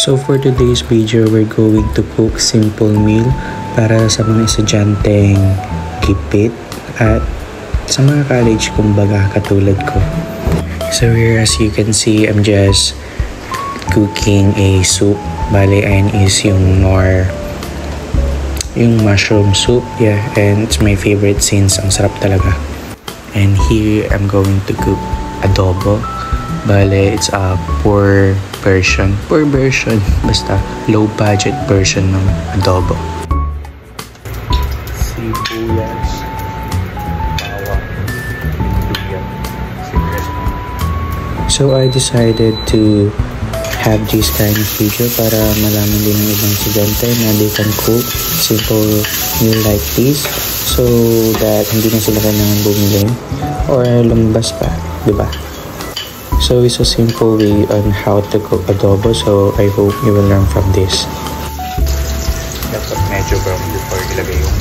So for today's video, we're going to cook simple meal para sa mga estudyanteng gipit at sa mga college kumbaga katulad ko. So here, as you can see, I'm just cooking a soup. Bale, ayan is yung mushroom soup. Yeah, and it's my favorite since ang sarap talaga. And here, I'm going to cook adobo. Bale, it's a poor version, basta low budget version ng adobo. Sibuyas, bawang, luya, sibuyas. So I decided to have this kind of video para malaman din ng ibang estudyante na they can cook simple meal like this, so that hindi na sila kailangan bumili or lumabas pa, diba? So it's a simple way on how to cook adobo, so I hope you will learn from this. Dapat medyo brown before ilagay yung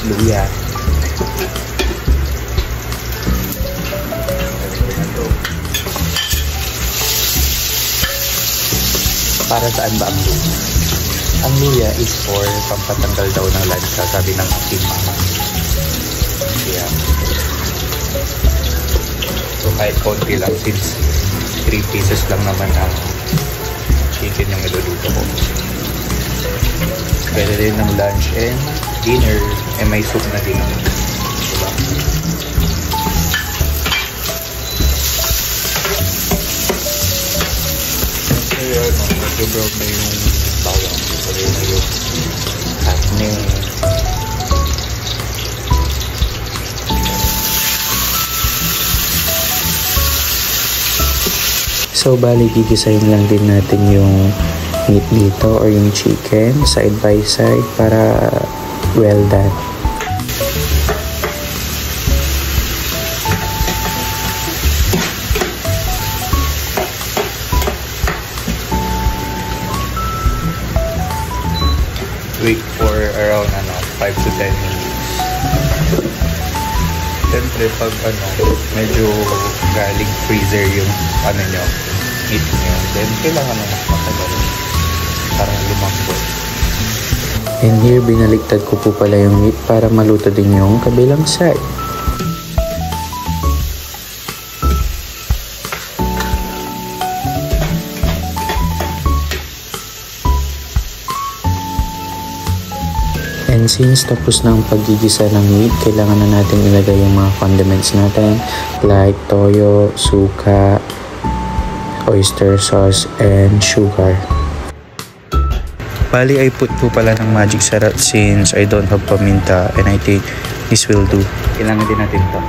luya. Para saan ba ang luya? Ang luya is for pampatanggal daw ng lansa, sabi ng aking mama. Yeah. So kahit konti lang, since 3 pieces lang naman ang chicken yung iluluto ko. Pwede rin ng lunch and dinner. May soup na din naman. Diba? Okay, medyo brown na yung bawang. Pwede na yung karne. So, bali, gigisahin lang din natin yung meat dito or yung chicken side by side para well done. Wait for around 5 to 10 minutes. Siyempre pag medyo galing freezer yung nyo, meat nyo, then kailangan na mas matagal para lumambot. And here, binaliktad ko po pala yung meat para maluto din yung kabilang side. And since tapos na ang paggigisa ng meat, kailangan na natin ilagay yung mga condiments natin like toyo, suka, oyster sauce, and sugar. Bali, I put po pala ng magic syrup since I don't have paminta and I think this will do. Kailangan din natin ito.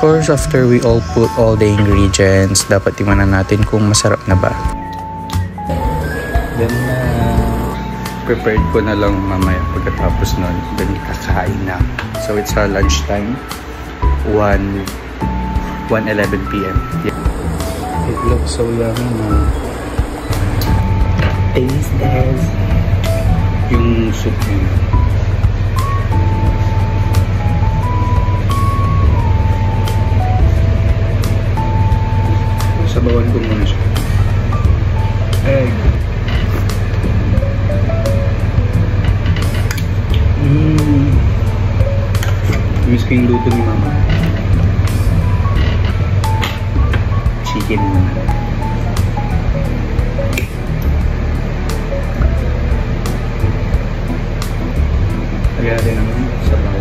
Of course, after we all put all the ingredients, dapat timanan natin kung masarap na ba. Then, prepared ko na lang mamaya pagkatapos nun. Then, kakain na. So, it's our lunch time. 1:11 p.m. Yeah. It looks so yummy na. Taste this. Yung soup niya. Sabawan ko muna siya. Egg. Miss ko yung luto ni mama. Chicken muna. Lagyan natin ng sabaw.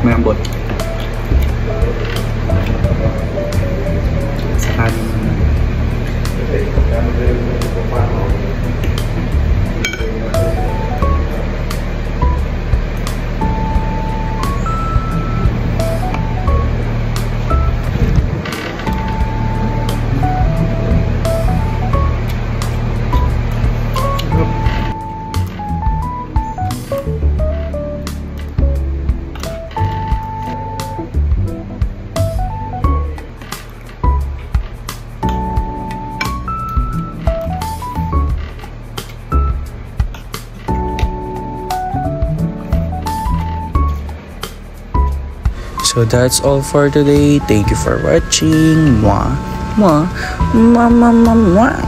Mayambot. Sa kanin. So that's all for today. Thank you for watching. Mwah, mwah, mwah, mwah, mwah, mwah.